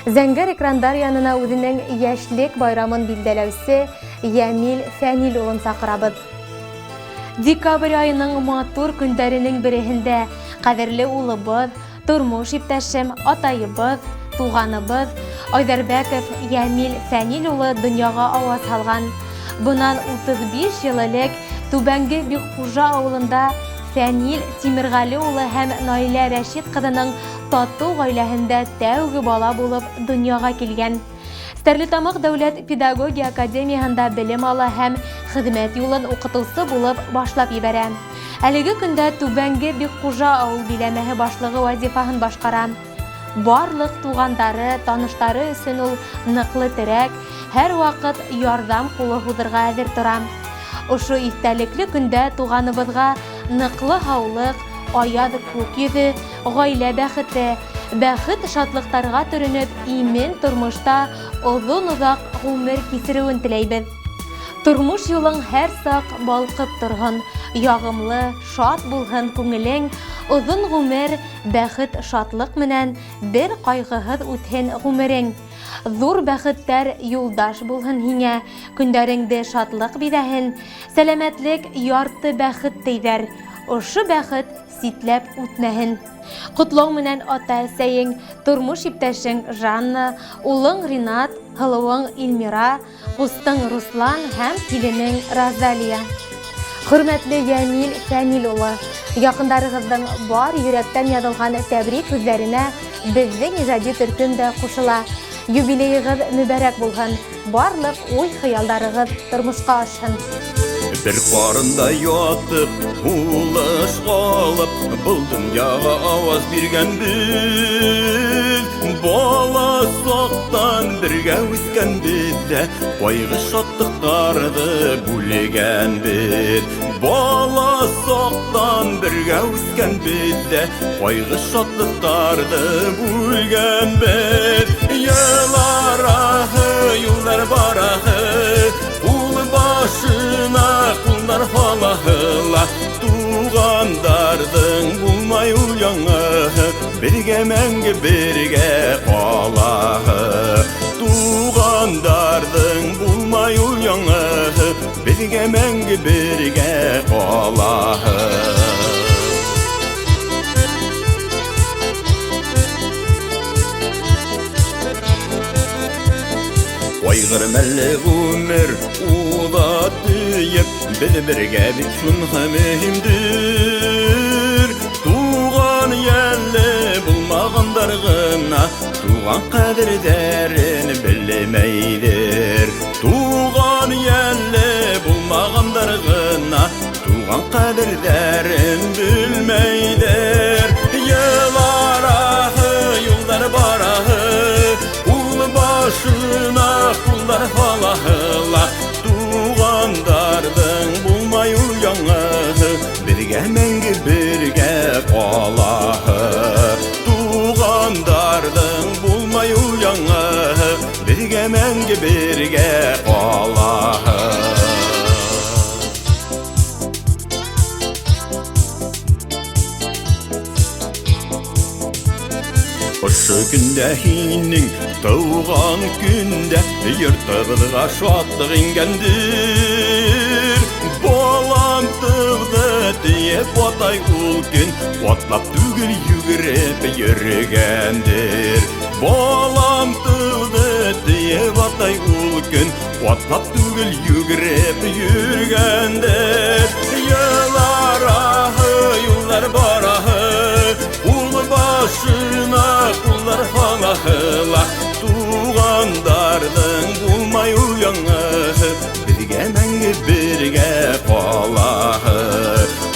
Зәңгәр экрандар янына үзенең яшьлек байрамын билдәләүче Ямил Фәнил улын сакырабыз. Декабрь айының матур көндәренең береһендә кадерле улыбыз, тормыш иптәшем, атайыбыз, туганыбыз Айдарбәков Ямил Фәнил улы дөньяга аваз салган. Бунан 35 ел элек Түбәнге Бикхужа авылында Фәнил Тимергали улы һәм Наилә Рәшид кызының тату гаиләһендә тәүге бала булып дөньяга килгән. Стәрлетамак дәүләт педагогия академиясында белем ала һәм хезмәт юлын укытучы булып башлап ибәрә. Әлеге көндә Түбәнге Бикхужа авыл биләмәһе башлыгы вазифаһын башкара. Барлык тугандары, таныштары өчен ул ныклы терәк, һәр вакыт ярдәм кулы һуздырга әзер тора. Ушу истәлекле көндә туганыбызга ныклы һаулык, аяз күк йөзе, гаилә бәхете, бәхет шатлыктарга төренеп, имен тормышта озын-узак гомер кисерүен теләйбез. Тормыш юлың һәр сак балкып торган, ягымлы, шат булһын күңелең, озын гомер, бәхет шатлык менән бер кайгыһыз үтһен гомерең. Зур бәхеттәр юлдаш булһын һиңә, көндәреңдә шатлык бирәһен, сәламәтлек ярты бәхет тейҙәр, ошо бәхет ситләп үтмәһен. Котлау менән ата-әсәйең, тормыш иптәшең Жанна, улың Ринат, һылыуың Илмира, ҡустың Руслан һәм киленең Розалия. Хөрмәтле Ямил Фәнил улы, яҡындарығыҙҙың бар йөрәктән яҙылған тәбрик һүҙҙәренә беҙҙең ижади төркөм дә ҡушыла. Юбилейығыҙ мүбәрәк булһын, барлыҡ уй-хыялдарығыҙ тормошҡа ашһын. Bir qarında yatıb, ulaş qalıb, бұл dünyaga avaz birgən biz. Bala saqtan birgə üskən bizdə, qayğı şatlıqlardı bülgən biz. Bala saqtan birgə üskən bizdə, qayğı şatlıqlardı bülgən biz. Yıllar ahı, yollar barahı, başına kullar falahıla, tuğandardın bulmay uyanı, birge menge birge qalahı. Tuğandardın bulmay uyanı, birge menge birge qalahı. Qayğır məlli ömür uda tüyüb, biz birgə bit şunğa mühimdir. Tuğan yəlli bulmağındarğına, tuğan qədirdərin bilməydir. Tuğan yəlli bulmağındarğına, tuğan qədirdərin bilməydir. Yıllar ahı, yollar barahı, başına kullar falahıla, tuğandardın bulmay uyanı, birge mengi birge qalahı. Tuğandardın bulmay uyanı, birge mengi birge qalahı. Ошо күндә һинең тыуган көндә йортыбызга шатлык ингәндер. Балам тыуды диеп атай ул көн, атлап түгел йөгереп йөргәндер. Балам тыуды диеп атай ул көн, атлап түгел йөгереп йөргәндер. Йыллар ahı, yollar barahı, başına kullar falahıla, tuğandardın bulmay uyanı, birge menge birge qalahı.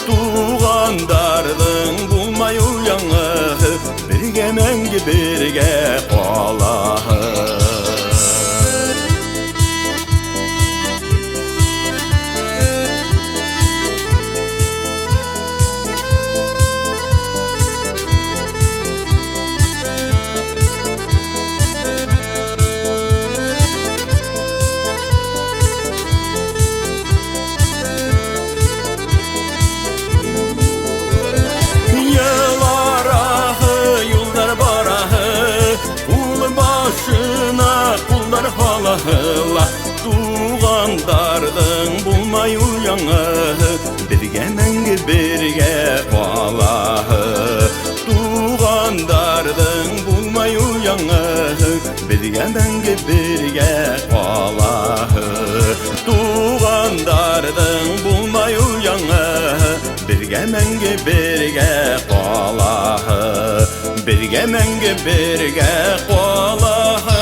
Tuğandardın bulmay uyanı, birge menge birge qalahı. birge qalahı Tuğandardın bulmay uyanı Birge menge birge qalahı Birge menge birge qalahı